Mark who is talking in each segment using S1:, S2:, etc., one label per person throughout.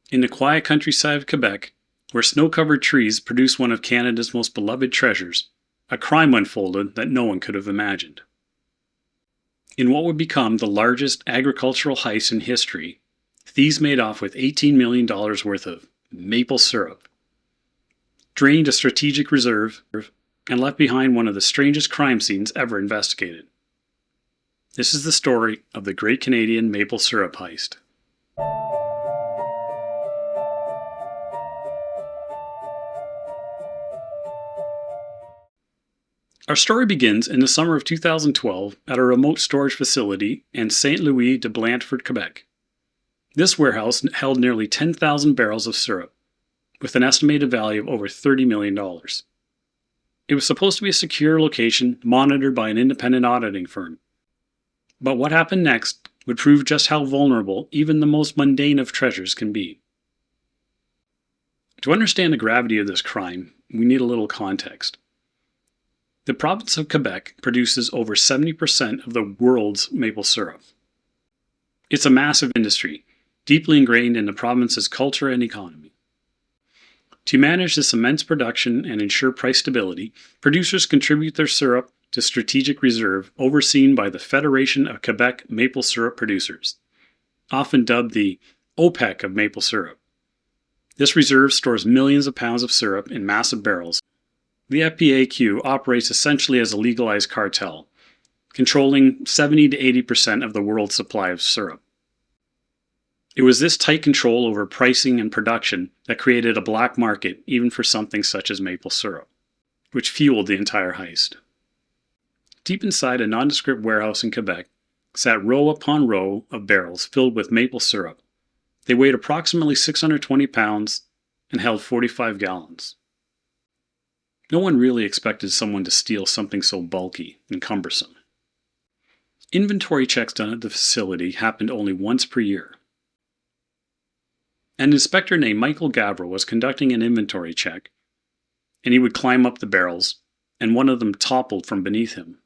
S1: In the quiet countryside of Quebec, where snow-covered trees produce one of Canada's most beloved treasures, a crime unfolded that no one could have imagined. In what would become the largest agricultural heist in history, thieves made off with $18 million worth of maple syrup, drained a strategic reserve, and left behind one of the strangest crime scenes ever investigated. This is the story of the Great Canadian Maple Syrup Heist. Our story begins in the summer of 2012 at a remote storage facility in Saint Louis de Blanford, Quebec. This warehouse held nearly 10,000 barrels of syrup, with an estimated value of over $30 million. It was supposed to be a secure location monitored by an independent auditing firm. But what happened next would prove just how vulnerable even the most mundane of treasures can be. To understand the gravity of this crime, we need a little context. The province of Quebec produces over 70% of the world's maple syrup. It's a massive industry, deeply ingrained in the province's culture and economy. To manage this immense production and ensure price stability, producers contribute their syrup to strategic reserve overseen by the Federation of Quebec Maple Syrup Producers, often dubbed the OPEC of maple syrup. This reserve stores millions of pounds of syrup in massive barrels. The FPAQ operates essentially as a legalized cartel, controlling 70 to 80% of the world's supply of syrup. It was this tight control over pricing and production that created a black market even for something such as maple syrup, which fueled the entire heist. Deep inside a nondescript warehouse in Quebec sat row upon row of barrels filled with maple syrup. They weighed approximately 620 pounds and held 45 gallons. No one really expected someone to steal something so bulky and cumbersome. Inventory checks done at the facility happened only once per year. An inspector named Michael Gavreau was conducting an inventory check, and he would climb up the barrels, and one of them toppled from beneath him.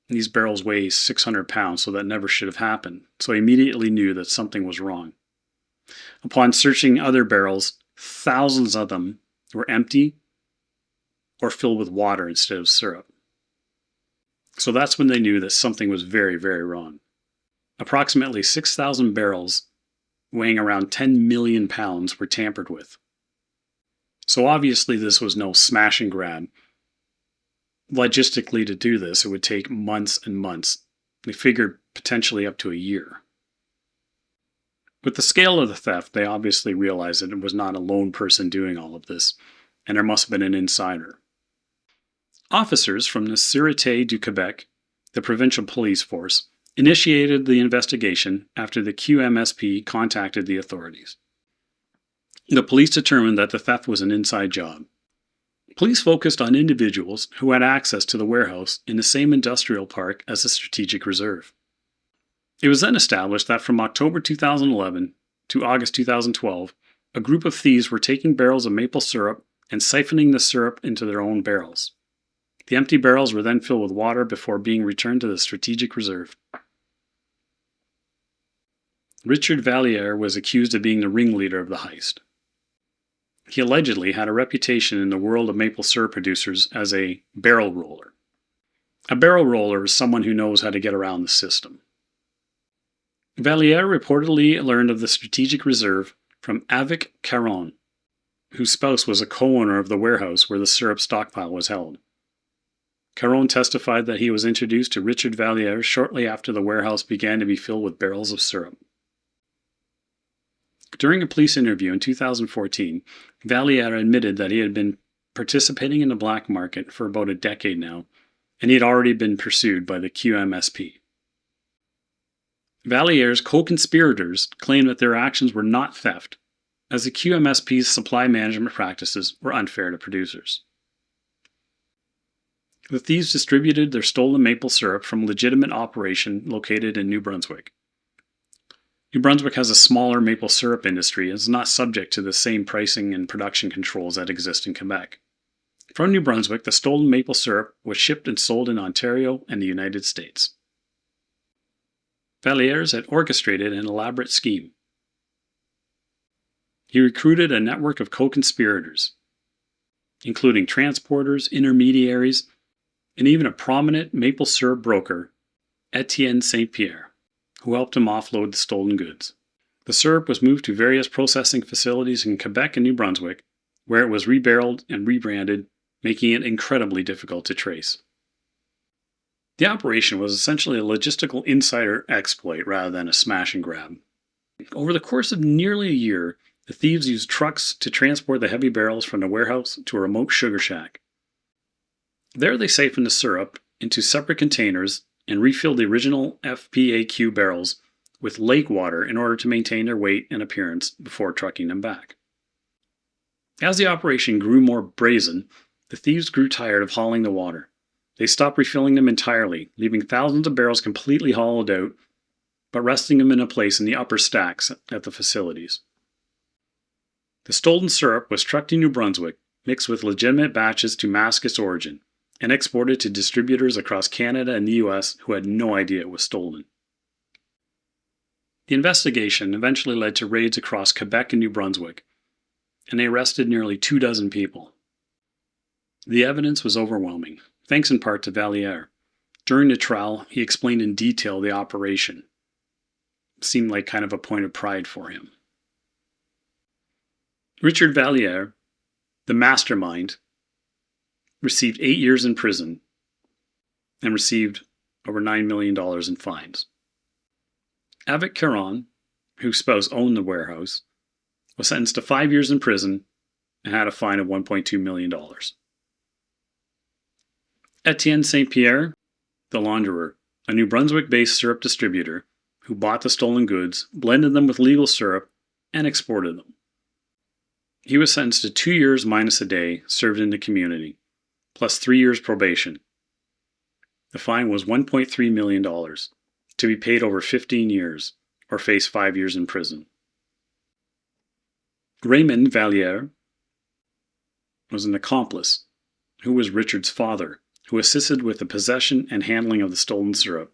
S1: These barrels weigh 600 pounds, so that never should have happened, so he immediately knew that something was wrong. Upon searching other barrels, thousands of them were empty or filled with water instead of syrup. So that's when they knew that something was very, very wrong. Approximately 6,000 barrels weighing around 10 million pounds were tampered with. So obviously this was no smash and grab. Logistically, to do this, it would take months and months. They figured potentially up to a year. With the scale of the theft, they obviously realized that it was not a lone person doing all of this, and there must have been an insider. Officers from the Sûreté du Québec, the provincial police force, initiated the investigation after the QMSP contacted the authorities. The police determined that the theft was an inside job. Police focused on individuals who had access to the warehouse in the same industrial park as the strategic reserve. It was then established that from October 2011 to August 2012, a group of thieves were taking barrels of maple syrup and siphoning the syrup into their own barrels. The empty barrels were then filled with water before being returned to the strategic reserve. Richard Valliere was accused of being the ringleader of the heist. He allegedly had a reputation in the world of maple syrup producers as a barrel roller. A barrel roller is someone who knows how to get around the system. Valliere reportedly learned of the strategic reserve from Avec Caron, whose spouse was a co-owner of the warehouse where the syrup stockpile was held. Caron testified that he was introduced to Richard Valliere shortly after the warehouse began to be filled with barrels of syrup. During a police interview in 2014, Valliere admitted that he had been participating in the black market for about a decade now, and he had already been pursued by the QMSP. Valliere's co-conspirators claimed that their actions were not theft, as the QMSP's supply management practices were unfair to producers. The thieves distributed their stolen maple syrup from a legitimate operation located in New Brunswick. New Brunswick has a smaller maple syrup industry and is not subject to the same pricing and production controls that exist in Quebec. From New Brunswick, the stolen maple syrup was shipped and sold in Ontario and the United States. Valliere had orchestrated an elaborate scheme. He recruited a network of co-conspirators, including transporters, intermediaries, and even a prominent maple syrup broker, Etienne St. Pierre, who helped him offload the stolen goods. The syrup was moved to various processing facilities in Quebec and New Brunswick, where it was rebarreled and rebranded, making it incredibly difficult to trace. The operation was essentially a logistical insider exploit rather than a smash and grab. Over the course of nearly a year, the thieves used trucks to transport the heavy barrels from the warehouse to a remote sugar shack. There they siphoned the syrup into separate containers and refilled the original FPAQ barrels with lake water in order to maintain their weight and appearance before trucking them back. As the operation grew more brazen, the thieves grew tired of hauling the water. They stopped refilling them entirely, leaving thousands of barrels completely hollowed out, but resting them in a place in the upper stacks at the facilities. The stolen syrup was trucked to New Brunswick, mixed with legitimate batches to mask its origin, and exported to distributors across Canada and the US who had no idea it was stolen. The investigation eventually led to raids across Quebec and New Brunswick, and they arrested nearly 24 people. The evidence was overwhelming, thanks in part to Valliere. During the trial, he explained in detail the operation. It seemed like kind of a point of pride for him. Richard Valliere, the mastermind, received 8 years in prison and received over $9 million in fines. Avec Caron, whose spouse owned the warehouse, was sentenced to 5 years in prison and had a fine of $1.2 million. Etienne St. Pierre, the launderer, a New Brunswick-based syrup distributor who bought the stolen goods, blended them with legal syrup, and exported them. He was sentenced to 2 years minus a day served in the community, plus 3 years probation. The fine was $1.3 million, to be paid over 15 years, or face 5 years in prison. Raymond Valliere was an accomplice, who was Richard's father, who assisted with the possession and handling of the stolen syrup,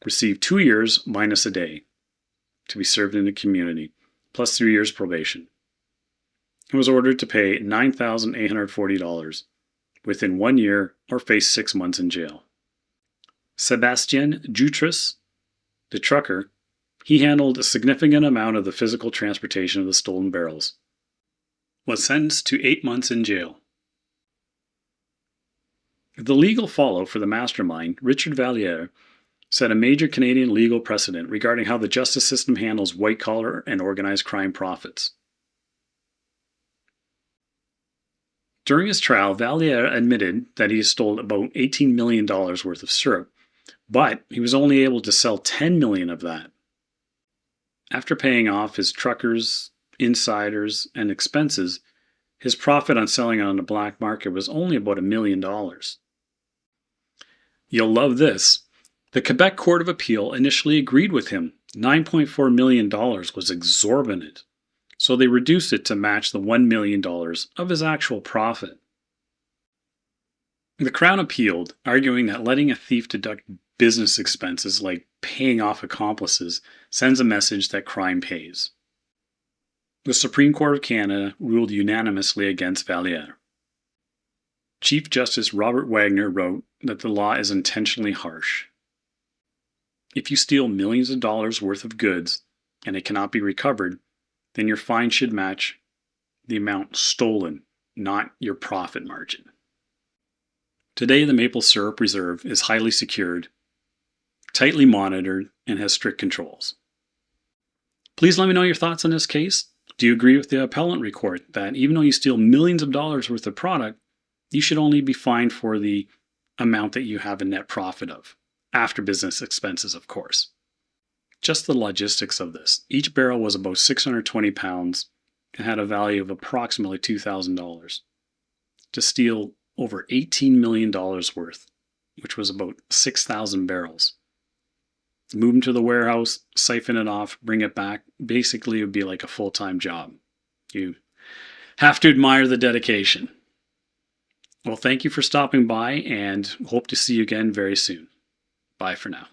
S1: received 2 years minus a day, to be served in the community, plus 3 years probation. He was ordered to pay $9,840 within 1 year or face 6 months in jail. Sébastien Jutras, the trucker, he handled a significant amount of the physical transportation of the stolen barrels, was sentenced to 8 months in jail. The legal fallout for the mastermind, Richard Valliere, set a major Canadian legal precedent regarding how the justice system handles white-collar and organized crime profits. During his trial, Valliere admitted that he stole about $18 million worth of syrup, but he was only able to sell $10 million of that. After paying off his truckers, insiders, and expenses, his profit on selling it on the black market was only about $1 million. You'll love this. The Quebec Court of Appeal initially agreed with him. $9.4 million was exorbitant, so they reduced it to match the $1 million of his actual profit. The Crown appealed, arguing that letting a thief deduct business expenses like paying off accomplices sends a message that crime pays. The Supreme Court of Canada ruled unanimously against Valliere. Chief Justice Robert Wagner wrote that the law is intentionally harsh. If you steal millions of dollars worth of goods and it cannot be recovered, then your fine should match the amount stolen, not your profit margin. Today, the maple syrup reserve is highly secured, tightly monitored, and has strict controls. Please let me know your thoughts on this case. Do you agree with the appellant report that even though you steal millions of dollars worth of product, you should only be fined for the amount that you have a net profit of, after business expenses, of course? Just the logistics of this. Each barrel was about 620 pounds and had a value of approximately $2,000. To steal over $18 million worth, which was about 6,000 barrels. Move them to the warehouse, siphon it off, bring it back. Basically, it would be like a full-time job. You have to admire the dedication. Well, thank you for stopping by and hope to see you again very soon. Bye for now.